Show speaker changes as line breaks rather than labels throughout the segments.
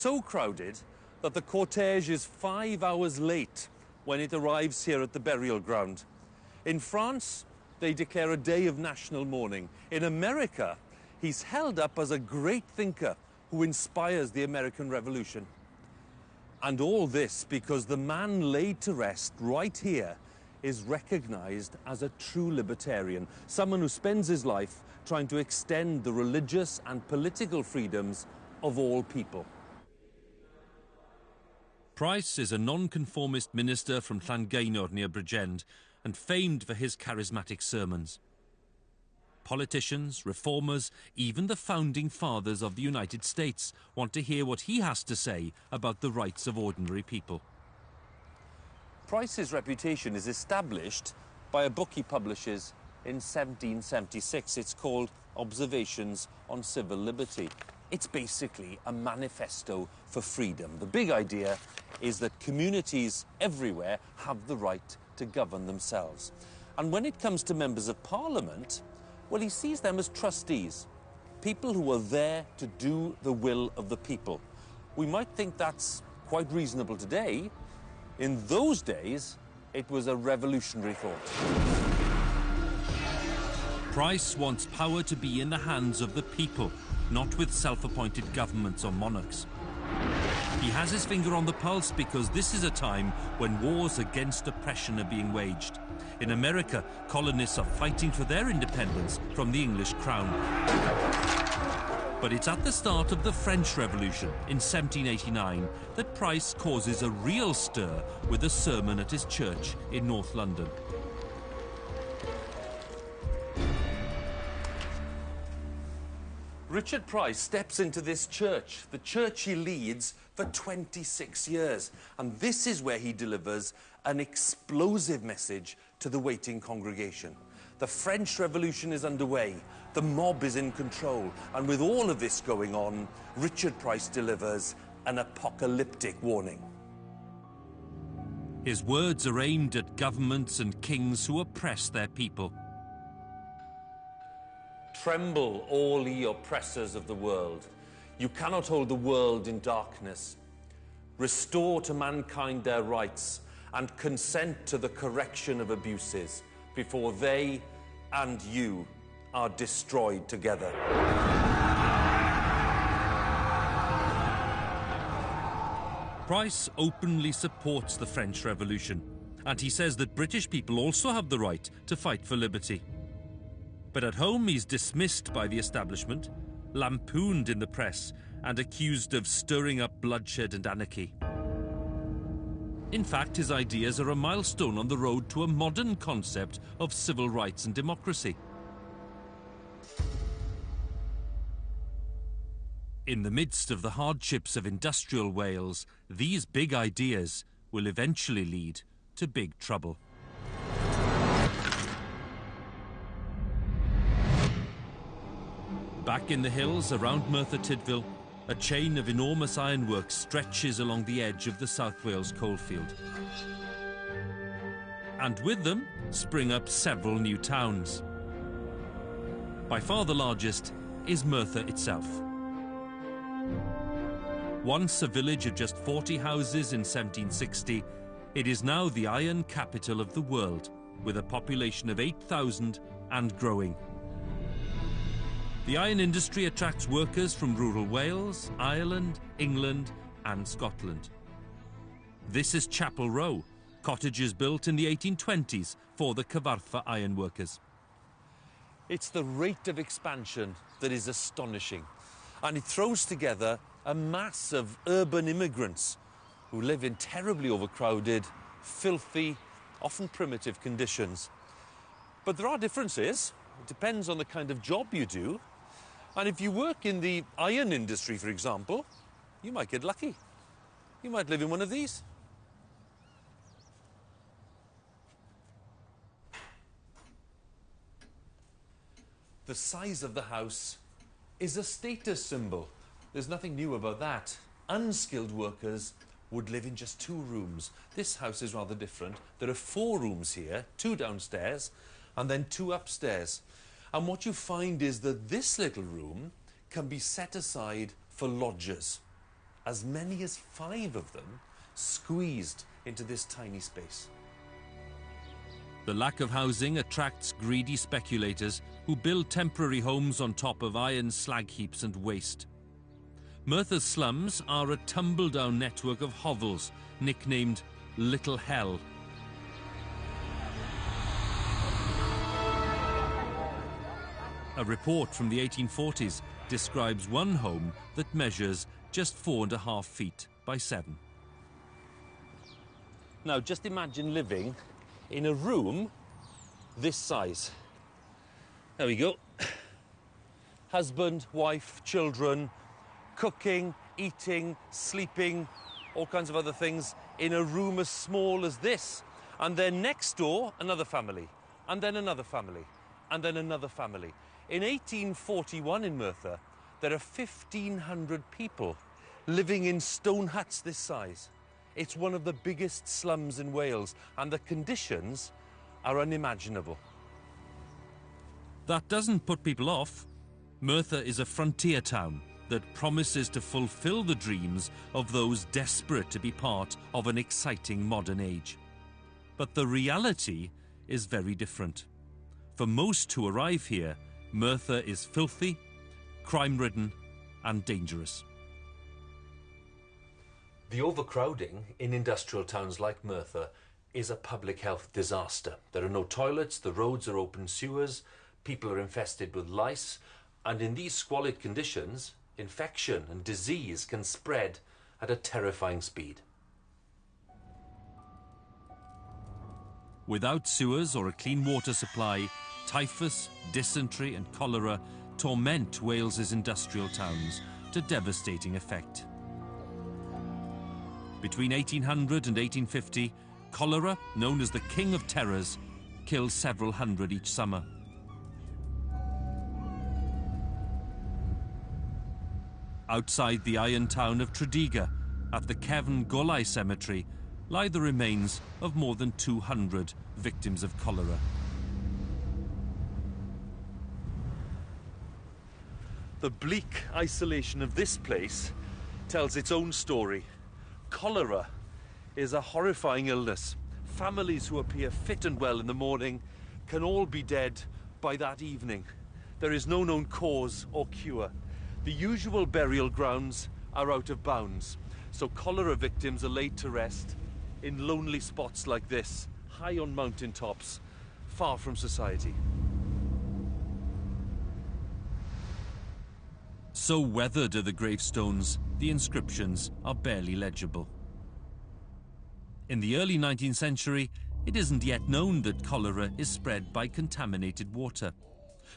So crowded that the cortege is 5 hours late when it arrives here at the burial ground. In France, they declare a day of national mourning. In America, he's held up as a great thinker who inspires the American Revolution. And all this because the man laid to rest right here is recognized as a true libertarian, someone who spends his life trying to extend the religious and political freedoms of all people.
Price is a non-conformist minister from Llangaenor near Bridgend and famed for his charismatic sermons. Politicians, reformers, even the founding fathers of the United States want to hear what he has to say about the rights of ordinary people.
Price's reputation is established by a book he publishes in 1776. It's called Observations on Civil Liberty. It's basically a manifesto for freedom. The big idea is that communities everywhere have the right to govern themselves. And when it comes to members of parliament, well, he sees them as trustees, people who are there to do the will of the people. We might think that's quite reasonable today. In those days, it was a revolutionary thought.
Price wants power to be in the hands of the people, not with self-appointed governments or monarchs. He has his finger on the pulse because this is a time when wars against oppression are being waged. In America, colonists are fighting for their independence from the English crown. But it's at the start of the French Revolution in 1789 that Price causes a real stir with a sermon at his church in North London.
Richard Price steps into this church, the church he leads for 26 years. And this is where he delivers an explosive message to the waiting congregation. The French Revolution is underway, the mob is in control, and with all of this going on, Richard Price delivers an apocalyptic warning.
His words are aimed at governments and kings who oppress their people.
Tremble, all ye oppressors of the world. You cannot hold the world in darkness. Restore to mankind their rights and consent to the correction of abuses before they and you are destroyed together.
Price openly supports the French Revolution, and he says that British people also have the right to fight for liberty. But at home he's dismissed by the establishment, lampooned in the press, and accused of stirring up bloodshed and anarchy. In fact, his ideas are a milestone on the road to a modern concept of civil rights and democracy. In the midst of the hardships of industrial Wales, these big ideas will eventually lead to big trouble. Back in the hills around Merthyr Tydfil, a chain of enormous ironworks stretches along the edge of the South Wales coalfield. And with them spring up several new towns. By far the largest is Merthyr itself. Once a village of just 40 houses in 1760, it is now the iron capital of the world, with a population of 8,000 and growing. The iron industry attracts workers from rural Wales, Ireland, England and Scotland. This is Chapel Row, cottages built in the 1820s for the Cyfarthfa ironworkers.
It's the rate of expansion that is astonishing, and it throws together a mass of urban immigrants who live in terribly overcrowded, filthy, often primitive conditions. But there are differences. It depends on the kind of job you do. And if you work in the iron industry, for example, you might get lucky. You might live in one of these. The size of the house is a status symbol. There's nothing new about that. Unskilled workers would live in just 2 rooms. This house is rather different. There are 4 rooms here, 2 downstairs, and then 2 upstairs. And what you find is that this little room can be set aside for lodgers. as many as 5 of them squeezed into this tiny space.
The lack of housing attracts greedy speculators who build temporary homes on top of iron slag heaps and waste. Merthyr's slums are a tumble-down network of hovels nicknamed Little Hell. A report from the 1840s describes one home that measures just 4.5 feet by 7.
Now just imagine living in a room this size. There we go. Husband, wife, children, cooking, eating, sleeping, all kinds of other things in a room as small as this. And then next door, another family, and then another family, and then another family. In 1841 in Merthyr, there are 1,500 people living in stone huts this size. It's one of the biggest slums in Wales, and the conditions are unimaginable.
That doesn't put people off. Merthyr is a frontier town that promises to fulfill the dreams of those desperate to be part of an exciting modern age. But the reality is very different. For most who arrive here, Merthyr is filthy, crime-ridden, and dangerous.
The overcrowding in industrial towns like Merthyr is a public health disaster. There are no toilets, the roads are open sewers, people are infested with lice, and in these squalid conditions, infection and disease can spread at a terrifying speed.
Without sewers or a clean water supply, typhus, dysentery and cholera torment Wales's industrial towns to devastating effect. Between 1800 and 1850, cholera, known as the King of Terrors, killed several hundred each summer. Outside the iron town of Tredegar, at the Cefn Golau cemetery, lie the remains of more than 200 victims of cholera.
The bleak isolation of this place tells its own story. Cholera is a horrifying illness. Families who appear fit and well in the morning can all be dead by that evening. There is no known cause or cure. The usual burial grounds are out of bounds, so cholera victims are laid to rest in lonely spots like this, high on mountain tops, far from society.
So weathered are the gravestones, the inscriptions are barely legible. In the early 19th century, it isn't yet known that cholera is spread by contaminated water.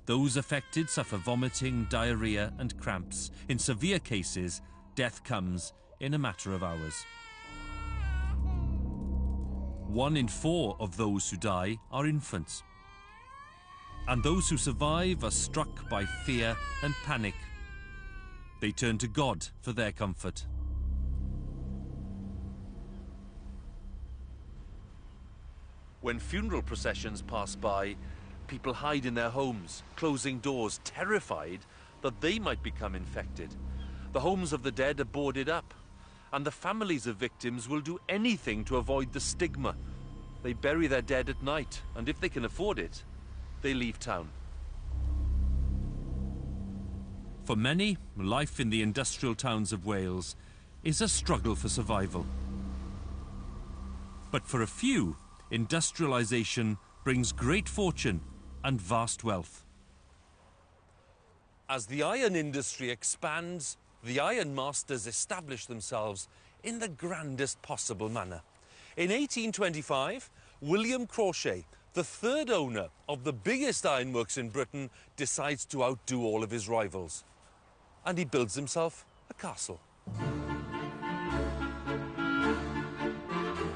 Those affected suffer vomiting, diarrhea and cramps. In severe cases, death comes in a matter of hours. 1 in 4 of those who die are infants. And those who survive are struck by fear and panic. They turn to God for their comfort.
When funeral processions pass by, people hide in their homes, closing doors, terrified that they might become infected. The homes of the dead are boarded up, and the families of victims will do anything to avoid the stigma. They bury their dead at night, and if they can afford it, they leave town.
For many, life in the industrial towns of Wales is a struggle for survival. But for a few, industrialisation brings great fortune and vast wealth.
As the iron industry expands, the iron masters establish themselves in the grandest possible manner. In 1825, William Crawshay, the third owner of the biggest ironworks in Britain, decides to outdo all of his rivals. And he builds himself a castle.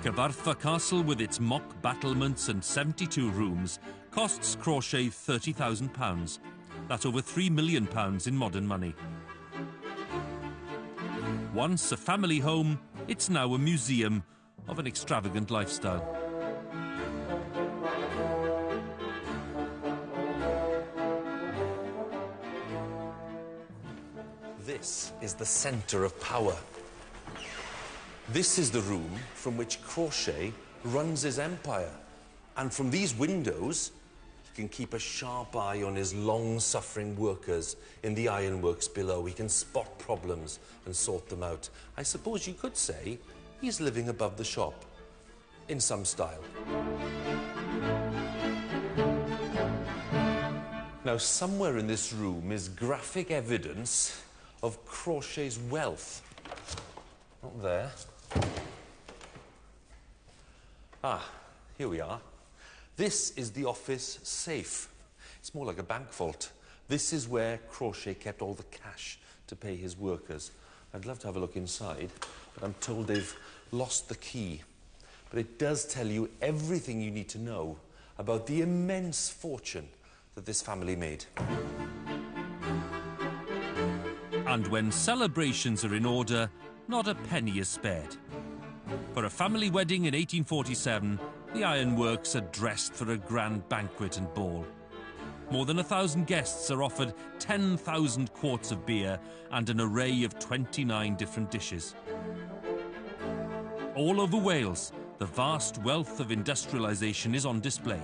Cyfarthfa Castle, with its mock battlements and 72 rooms, costs Crawshay £30,000. That's over £3 million in modern money. Once a family home, it's now a museum of an extravagant lifestyle.
This is the centre of power. This is the room from which Crochet runs his empire. And from these windows, he can keep a sharp eye on his long-suffering workers in the ironworks below. He can spot problems and sort them out. I suppose you could say he's living above the shop, in some style. Now, somewhere in this room is graphic evidence of Crochet's wealth. Not there. Ah, here we are. This is the office safe. It's more like a bank vault. This is where Crochet kept all the cash to pay his workers. I'd love to have a look inside, but I'm told they've lost the key. But it does tell you everything you need to know about the immense fortune that this family made.
And when celebrations are in order, not a penny is spared. For a family wedding in 1847, the ironworks are dressed for a grand banquet and ball. More than 1,000 guests are offered 10,000 quarts of beer and an array of 29 different dishes. All over Wales, the vast wealth of industrialisation is on display.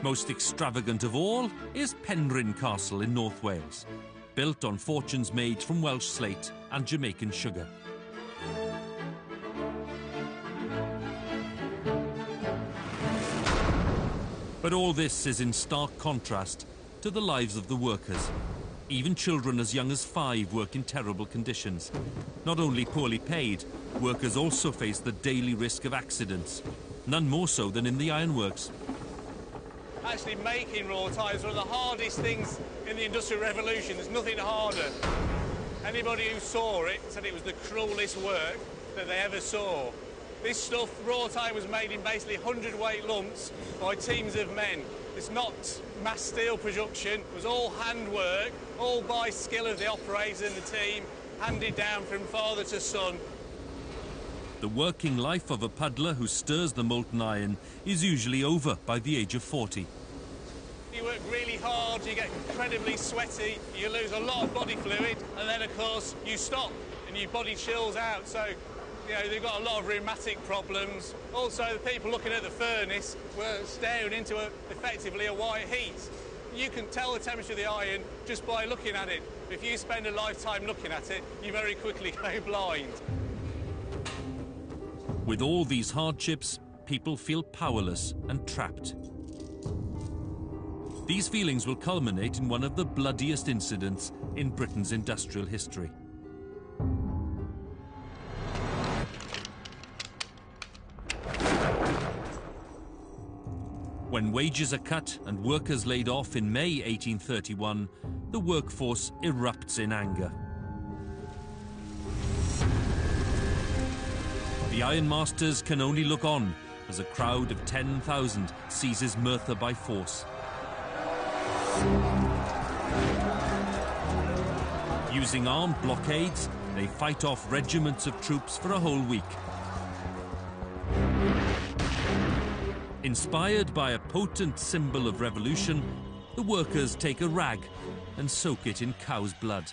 Most extravagant of all is Penrhyn Castle in North Wales, built on fortunes made from Welsh slate and Jamaican sugar. But all this is in stark contrast to the lives of the workers. Even children as young as 5 work in terrible conditions. Not only poorly paid, workers also face the daily risk of accidents, none more so than in the ironworks.
Actually making raw tie is one of the hardest things in the Industrial Revolution. There's nothing harder. Anybody who saw it said it was the cruelest work that they ever saw. This stuff, raw tie, was made in basically 100-weight lumps by teams of men. It's not mass steel production. It was all handwork, all by skill of the operator and the team, handed down from father to son.
The working life of a puddler who stirs the molten iron is usually over by the age of 40.
You work really hard, you get incredibly sweaty, you lose a lot of body fluid, and then, of course, you stop and your body chills out. So, you know, they've got a lot of rheumatic problems. Also, the people looking at the furnace were staring into effectively a white heat. You can tell the temperature of the iron just by looking at it. If you spend a lifetime looking at it, you very quickly go blind.
With all these hardships, people feel powerless and trapped. These feelings will culminate in one of the bloodiest incidents in Britain's industrial history. When wages are cut and workers laid off in May 1831, the workforce erupts in anger. The ironmasters can only look on as a crowd of 10,000 seizes Merthyr by force. Using armed blockades, they fight off regiments of troops for a whole week. Inspired by a potent symbol of revolution, the workers take a rag and soak it in cow's blood.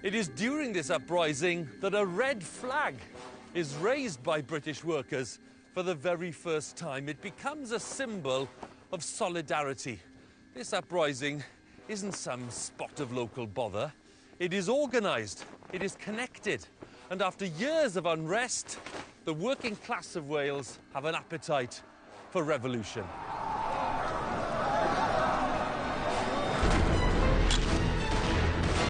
It is during this uprising that a red flag is raised by British workers for the very first time. It becomes a symbol of solidarity. This uprising isn't some spot of local bother. It is organised, it is connected, and after years of unrest, the working class of Wales have an appetite for revolution.